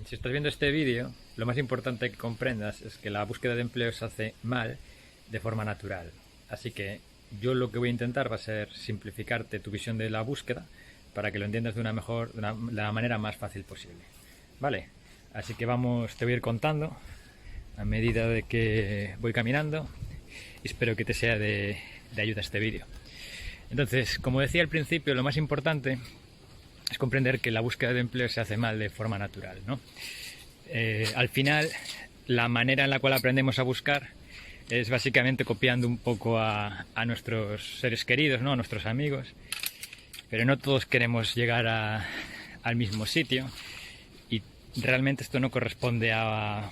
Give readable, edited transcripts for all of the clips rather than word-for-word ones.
si estás viendo este vídeo, lo más importante que comprendas es que la búsqueda de empleo se hace mal de forma natural. Así que yo lo que voy a intentar va a ser simplificarte tu visión de la búsqueda para que lo entiendas de la manera más fácil posible. ¿Vale? Así que te voy a ir contando a medida de que voy caminando y espero que te sea de ayuda este vídeo. Entonces, como decía al principio, lo más importante es comprender que la búsqueda de empleo se hace mal de forma natural, ¿no? Al final, la manera en la cual aprendemos a buscar es básicamente copiando un poco a nuestros seres queridos, ¿no? A nuestros amigos, pero no todos queremos llegar al mismo sitio y realmente esto no corresponde a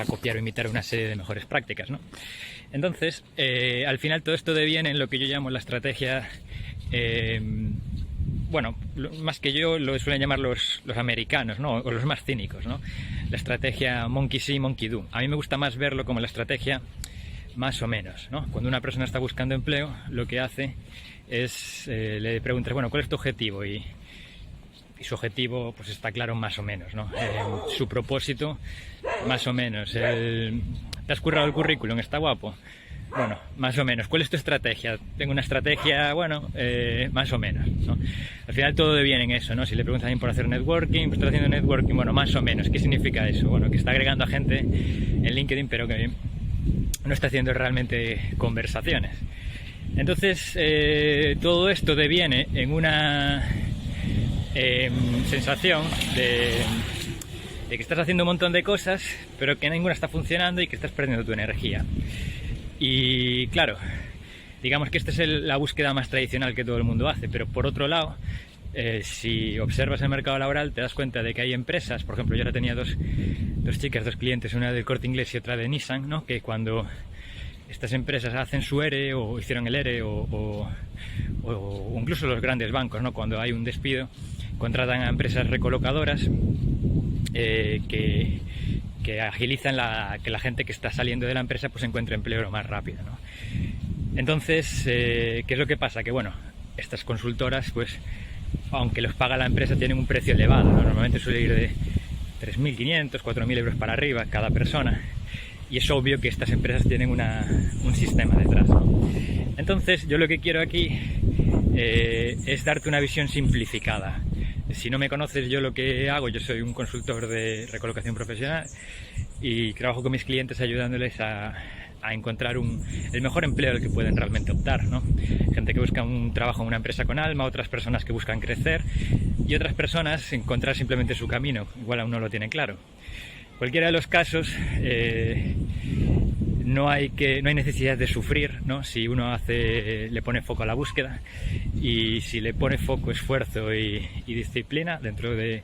copiar o imitar una serie de mejores prácticas, ¿no? Entonces, al final todo esto deviene en lo que yo llamo la estrategia, más que yo lo suelen llamar los americanos, ¿no? O los más cínicos, ¿no? La estrategia monkey see, monkey do. A mí me gusta más verlo como la estrategia más o menos, ¿no? Cuando una persona está buscando empleo, lo que hace es le preguntas, bueno, ¿cuál es tu objetivo? Y su objetivo pues está claro más o menos, ¿no? Su propósito más o menos. ¿Te has currado el currículum? ¿Está guapo? Bueno, más o menos. ¿Cuál es tu estrategia? Tengo una estrategia, más o menos, ¿no? Al final todo deviene en eso, ¿no? Si le preguntas a alguien por hacer networking, pues está haciendo networking, bueno, más o menos. ¿Qué significa eso? Bueno, que está agregando a gente en LinkedIn, pero que no está haciendo realmente conversaciones. Entonces, todo esto deviene en una sensación de que estás haciendo un montón de cosas, pero que ninguna está funcionando y que estás perdiendo tu energía. Y claro, digamos que esta es la búsqueda más tradicional que todo el mundo hace, pero por otro lado, si observas el mercado laboral te das cuenta de que hay empresas, por ejemplo, yo ahora tenía dos chicas, dos clientes, una del Corte Inglés y otra de Nissan, ¿no? Que cuando estas empresas hacen su ERE o hicieron el ERE o incluso los grandes bancos, ¿no? Cuando hay un despido, contratan a empresas recolocadoras que agilizan que la gente que está saliendo de la empresa pues encuentre empleo lo más rápido, ¿no? Entonces, ¿qué es lo que pasa? Que bueno, estas consultoras, pues, aunque los paga la empresa, tienen un precio elevado, ¿no? Normalmente suele ir de 3.500, 4.000 euros para arriba cada persona. Y es obvio que estas empresas tienen un sistema detrás, ¿no? Entonces, yo lo que quiero aquí es darte una visión simplificada. Si no me conoces, yo lo que hago, yo soy un consultor de recolocación profesional y trabajo con mis clientes ayudándoles a encontrar el mejor empleo al que pueden realmente optar, ¿no? Gente que busca un trabajo en una empresa con alma, otras personas que buscan crecer y otras personas encontrar simplemente su camino, igual aún no lo tienen claro. Cualquiera de los casos, no hay necesidad de sufrir, ¿no? Si uno le pone foco a la búsqueda y si le pone foco, esfuerzo y disciplina dentro de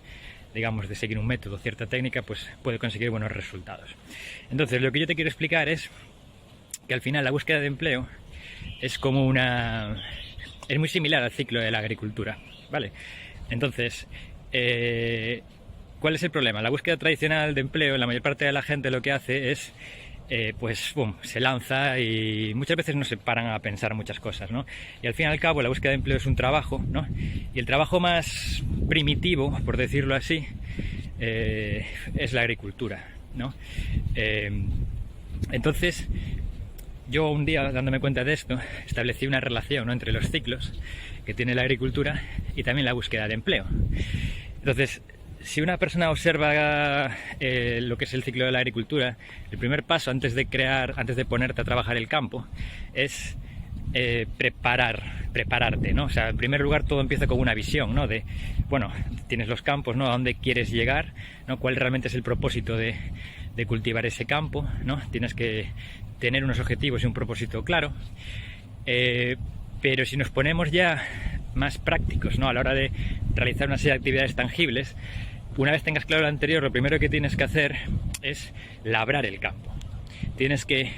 seguir un método, cierta técnica, pues puede conseguir buenos resultados. Entonces, lo que yo te quiero explicar es que al final la búsqueda de empleo es es muy similar al ciclo de la agricultura, ¿vale? Entonces, ¿cuál es el problema? La búsqueda tradicional de empleo, la mayor parte de la gente lo que hace es se lanza y muchas veces no se paran a pensar muchas cosas, ¿no? Y al fin y al cabo la búsqueda de empleo es un trabajo, ¿no? Y el trabajo más primitivo, por decirlo así, es la agricultura, ¿no? Entonces, yo un día, dándome cuenta de esto, establecí una relación, ¿no?, entre los ciclos que tiene la agricultura y también la búsqueda de empleo. Entonces, si una persona observa lo que es el ciclo de la agricultura, el primer paso antes de ponerte a trabajar el campo es prepararte, ¿no? O sea, en primer lugar todo empieza con una visión, ¿no? Tienes los campos, ¿no? A dónde quieres llegar, ¿no? Cuál realmente es el propósito de cultivar ese campo, ¿no? Tienes que tener unos objetivos y un propósito claro. Pero si nos ponemos ya más prácticos, ¿no?, a la hora de realizar una serie de actividades tangibles, una vez tengas claro lo anterior, lo primero que tienes que hacer es labrar el campo. Tienes que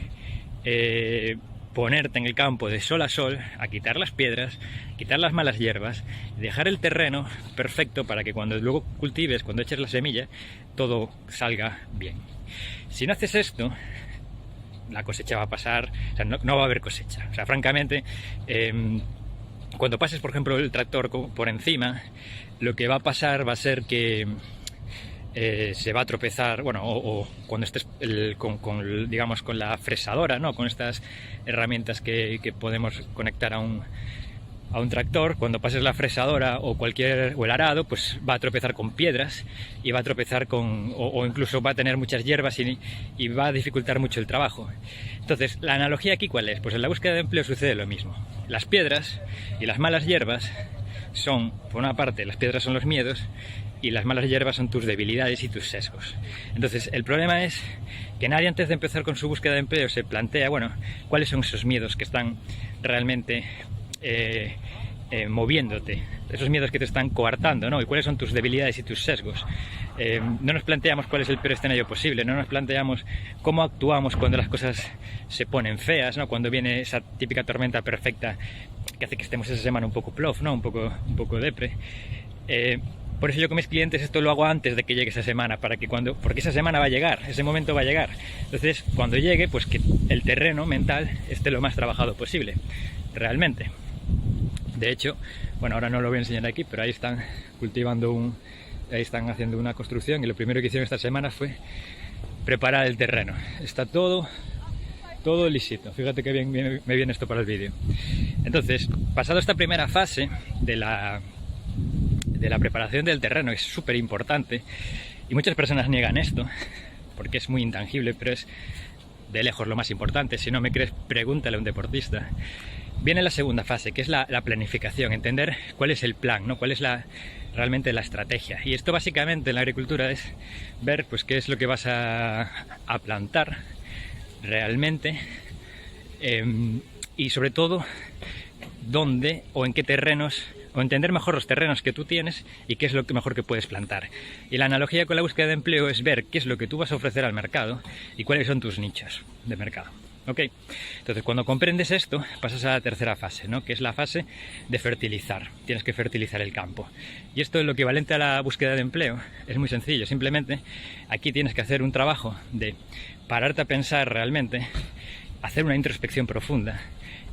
ponerte en el campo de sol a sol, a quitar las piedras, quitar las malas hierbas, dejar el terreno perfecto para que cuando luego cultives, cuando eches la semilla, todo salga bien. Si no haces esto, la cosecha va a pasar, o sea, no va a haber cosecha. O sea, francamente, cuando pases, por ejemplo, el tractor por encima, lo que va a pasar va a ser que se va a tropezar, bueno, o cuando estés digamos, con la fresadora, ¿no? Con estas herramientas que podemos conectar a un tractor, cuando pases la fresadora o el arado, pues va a tropezar con piedras y va a tropezar o incluso va a tener muchas hierbas y va a dificultar mucho el trabajo. Entonces, la analogía aquí, ¿cuál es? Pues en la búsqueda de empleo sucede lo mismo. Las piedras y las malas hierbas son, por una parte, las piedras son los miedos y las malas hierbas son tus debilidades y tus sesgos. Entonces, el problema es que nadie, antes de empezar con su búsqueda de empleo, se plantea, bueno, cuáles son esos miedos que están realmente moviéndote, esos miedos que te están coartando, ¿no? Y cuáles son tus debilidades y tus sesgos. No nos planteamos cuál es el peor escenario posible, no nos planteamos cómo actuamos cuando las cosas se ponen feas, ¿no? Cuando viene esa típica tormenta perfecta que hace que estemos esa semana un poco plof, ¿no? Un poco depre. Por eso yo con mis clientes esto lo hago antes de que llegue esa semana, porque esa semana va a llegar, ese momento va a llegar. Entonces, cuando llegue, pues que el terreno mental esté lo más trabajado posible, realmente. De hecho, bueno, ahora no lo voy a enseñar aquí, pero ahí están ahí están haciendo una construcción y lo primero que hicieron esta semana fue preparar el terreno. Está todo lisito. Fíjate que bien me viene esto para el vídeo. Entonces, pasado esta primera fase de la preparación del terreno, es súper importante, y muchas personas niegan esto porque es muy intangible, pero es de lejos lo más importante. Si no me crees, pregúntale a un deportista. Viene la segunda fase, que es la planificación, entender cuál es el plan, ¿no? Cuál es realmente la estrategia. Y esto básicamente en la agricultura es ver, pues, qué es lo que vas a plantar realmente, y sobre todo dónde o en qué terrenos, o entender mejor los terrenos que tú tienes y qué es lo mejor que puedes plantar. Y la analogía con la búsqueda de empleo es ver qué es lo que tú vas a ofrecer al mercado y cuáles son tus nichos de mercado. ¿Ok? Entonces, cuando comprendes esto, pasas a la tercera fase, ¿no? Que es la fase de fertilizar. Tienes que fertilizar el campo. Y esto es lo equivalente a la búsqueda de empleo. Es muy sencillo. Simplemente aquí tienes que hacer un trabajo de pararte a pensar realmente, hacer una introspección profunda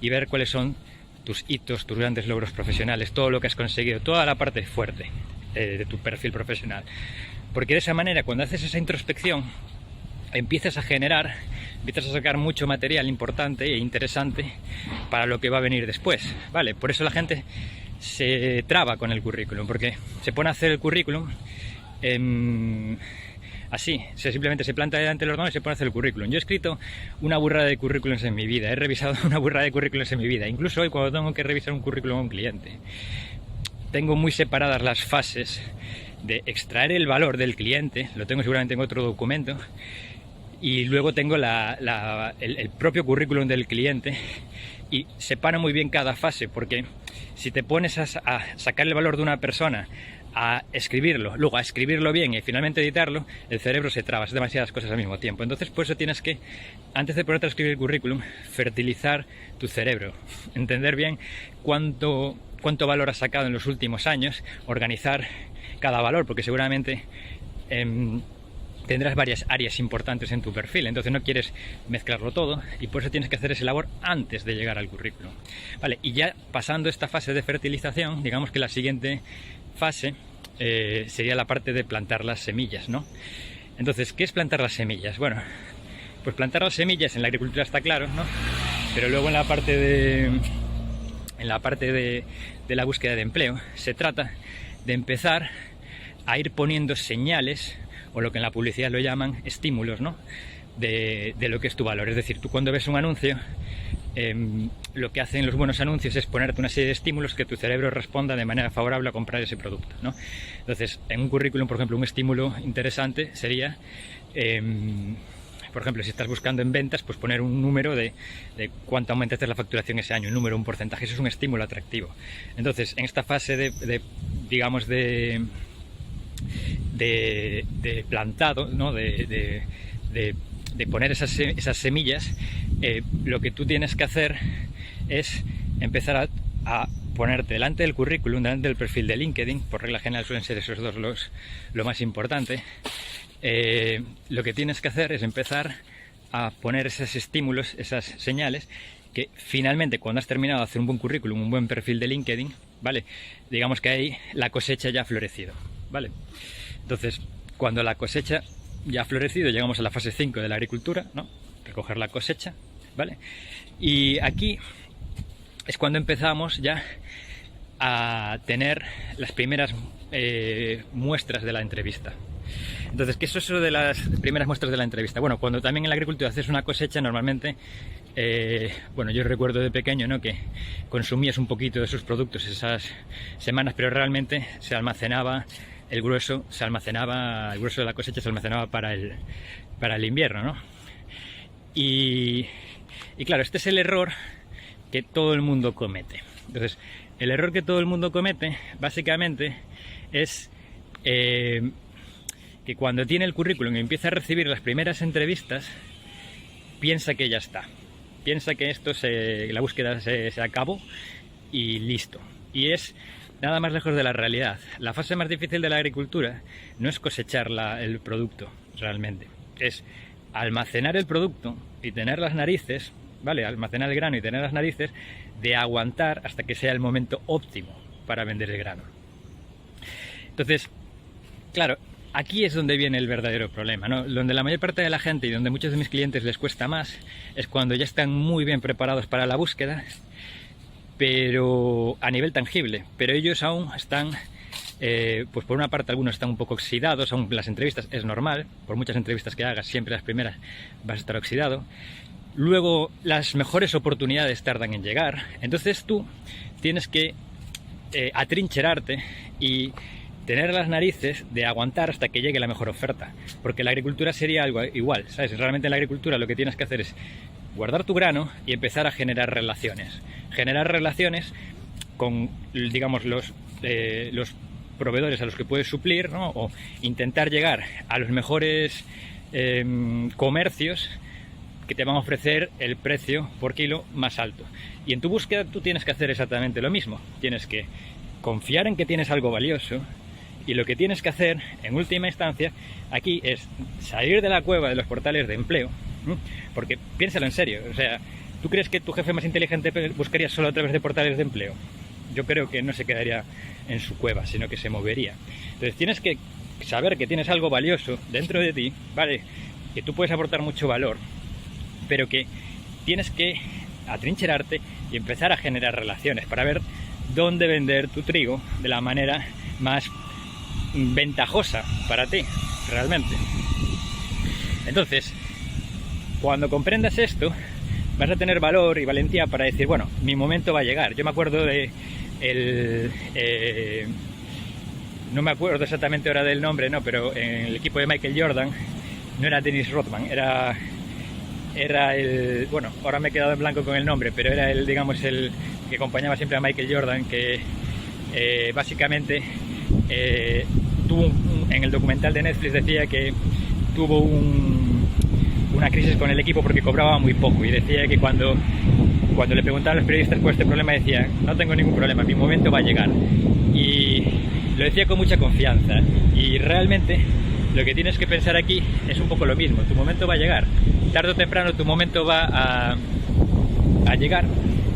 y ver cuáles son tus hitos, tus grandes logros profesionales, todo lo que has conseguido, toda la parte fuerte de tu perfil profesional. Porque de esa manera, cuando haces esa introspección, empiezas a sacar mucho material importante e interesante para lo que va a venir después, ¿vale? Por eso la gente se traba con el currículum, porque se pone a hacer el currículum así, simplemente se planta delante del ordenador y se pone a hacer el currículum. Yo he escrito una burrada de currículums en mi vida, he revisado una burrada de currículums en mi vida, incluso hoy cuando tengo que revisar un currículum a un cliente. Tengo muy separadas las fases de extraer el valor del cliente, lo tengo seguramente en otro documento, y luego tengo el propio currículum del cliente, y separo muy bien cada fase, porque si te pones a sacar el valor de una persona, a escribirlo, luego a escribirlo bien y finalmente editarlo, el cerebro se traba, es demasiadas cosas al mismo tiempo. Entonces, por eso tienes que, antes de ponerte a escribir el currículum, fertilizar tu cerebro, entender bien cuánto valor has sacado en los últimos años, organizar cada valor, porque seguramente tendrás varias áreas importantes en tu perfil, entonces no quieres mezclarlo todo y por eso tienes que hacer esa labor antes de llegar al currículum. Vale, y ya pasando esta fase de fertilización, digamos que la siguiente fase sería la parte de plantar las semillas, ¿no? Entonces, ¿qué es plantar las semillas? Bueno, pues plantar las semillas en la agricultura está claro, ¿no? Pero luego en la parte de la búsqueda de empleo se trata de empezar a ir poniendo señales, o lo que en la publicidad lo llaman estímulos, ¿no? De lo que es tu valor. Es decir, tú cuando ves un anuncio, lo que hacen los buenos anuncios es ponerte una serie de estímulos que tu cerebro responda de manera favorable a comprar ese producto, ¿no? Entonces, en un currículum, por ejemplo, un estímulo interesante sería, por ejemplo, si estás buscando en ventas, pues poner un número de cuánto aumentaste la facturación ese año, un número, un porcentaje. Eso es un estímulo atractivo. Entonces, en esta fase de plantado, ¿no? de poner esas semillas, lo que tú tienes que hacer es empezar a ponerte delante del currículum, delante del perfil de LinkedIn. Por regla general suelen ser esos dos lo más importante. Lo que tienes que hacer es empezar a poner esos estímulos, esas señales, que finalmente, cuando has terminado de hacer un buen currículum, un buen perfil de LinkedIn, ¿vale? Digamos que ahí la cosecha ya ha florecido, ¿vale? Entonces, cuando la cosecha ya ha florecido, llegamos a la fase 5 de la agricultura, ¿no? Recoger la cosecha, ¿vale? Y aquí es cuando empezamos ya a tener las primeras muestras de la entrevista. Entonces, ¿qué es eso de las primeras muestras de la entrevista? Bueno, cuando también en la agricultura haces una cosecha, normalmente, bueno, yo recuerdo de pequeño, ¿no?, que consumías un poquito de sus productos esas semanas, pero realmente se almacenaba el grueso de la cosecha se almacenaba para el invierno, ¿no? Y claro, este es el error que todo el mundo comete. Entonces, el error que todo el mundo comete, básicamente, es que cuando tiene el currículum y empieza a recibir las primeras entrevistas, piensa que ya está. Piensa que la búsqueda se acabó y listo. Y es nada más lejos de la realidad. La fase más difícil de la agricultura no es cosechar el producto, realmente. Es almacenar el producto y tener las narices, ¿vale? Almacenar el grano y tener las narices de aguantar hasta que sea el momento óptimo para vender el grano. Entonces, claro, aquí es donde viene el verdadero problema, ¿no? Donde la mayor parte de la gente y donde muchos de mis clientes les cuesta más es cuando ya están muy bien preparados para la búsqueda, pero a nivel tangible, pero ellos aún están, pues por una parte algunos están un poco oxidados, aún las entrevistas es normal, por muchas entrevistas que hagas, siempre las primeras vas a estar oxidado. Luego las mejores oportunidades tardan en llegar, entonces tú tienes que atrincherarte y tener las narices de aguantar hasta que llegue la mejor oferta, porque la agricultura sería algo igual, ¿sabes? Realmente en la agricultura lo que tienes que hacer es guardar tu grano y empezar a generar relaciones con, digamos, los proveedores a los que puedes suplir, ¿no? O intentar llegar a los mejores comercios que te van a ofrecer el precio por kilo más alto. Y en tu búsqueda tú tienes que hacer exactamente lo mismo, tienes que confiar en que tienes algo valioso. Y lo que tienes que hacer, en última instancia, aquí es salir de la cueva de los portales de empleo, ¿no? Porque piénsalo en serio, o sea, ¿tú crees que tu jefe más inteligente buscaría solo a través de portales de empleo? Yo creo que no se quedaría en su cueva, sino que se movería. Entonces tienes que saber que tienes algo valioso dentro de ti, ¿vale? Que tú puedes aportar mucho valor, pero que tienes que atrincherarte y empezar a generar relaciones para ver dónde vender tu trigo de la manera más ventajosa para ti, realmente. Entonces, cuando comprendas esto, vas a tener valor y valentía para decir, bueno, mi momento va a llegar. Yo me acuerdo de no me acuerdo exactamente ahora del nombre, no, pero en el equipo de Michael Jordan no era Dennis Rodman, era el, bueno, ahora me he quedado en blanco con el nombre, pero era el, digamos, el que acompañaba siempre a Michael Jordan, que básicamente tuvo en el documental de Netflix decía que tuvo una crisis con el equipo porque cobraba muy poco, y decía que cuando le preguntaban a los periodistas por este problema decía, no tengo ningún problema, mi momento va a llegar, y lo decía con mucha confianza. Y realmente lo que tienes que pensar aquí es un poco lo mismo, tu momento va a llegar, tarde o temprano tu momento va a llegar,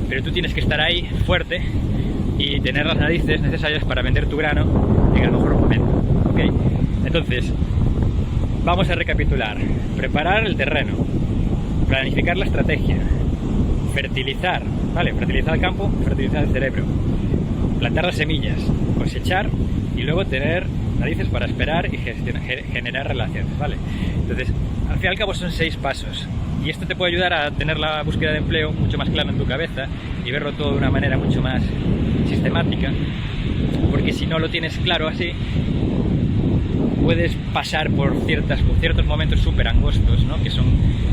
pero tú tienes que estar ahí fuerte y tener las narices necesarias para vender tu grano en el mejor momento, ¿ok? Entonces, vamos a recapitular. Preparar el terreno, planificar la estrategia, fertilizar, ¿vale? Fertilizar el campo, fertilizar el cerebro, plantar las semillas, cosechar y luego tener narices para esperar y generar relaciones, ¿vale? Entonces, al fin y al cabo son 6 pasos. Y esto te puede ayudar a tener la búsqueda de empleo mucho más clara en tu cabeza y verlo todo de una manera mucho más sistemática, porque si no lo tienes claro así, puedes pasar por ciertos momentos súper angostos, ¿no? Que son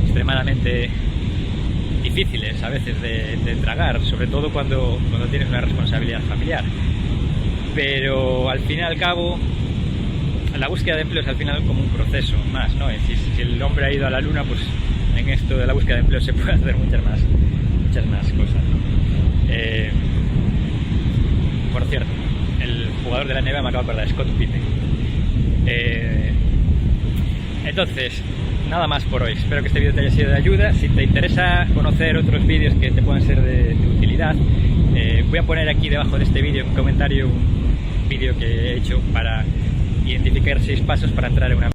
extremadamente difíciles a veces de tragar, sobre todo cuando tienes una responsabilidad familiar. Pero al fin y al cabo, la búsqueda de empleo es al final como un proceso más, ¿no? Si el hombre ha ido a la luna, pues en esto de la búsqueda de empleo se puede hacer muchas más cosas, ¿no? Por cierto, el jugador de la NBA me acabo de acordar, Scott Pippen. Entonces, nada más por hoy. Espero que este vídeo te haya sido de ayuda. Si te interesa conocer otros vídeos que te puedan ser de utilidad, voy a poner aquí debajo de este vídeo en un comentario un vídeo que he hecho para identificar 6 pasos para entrar en una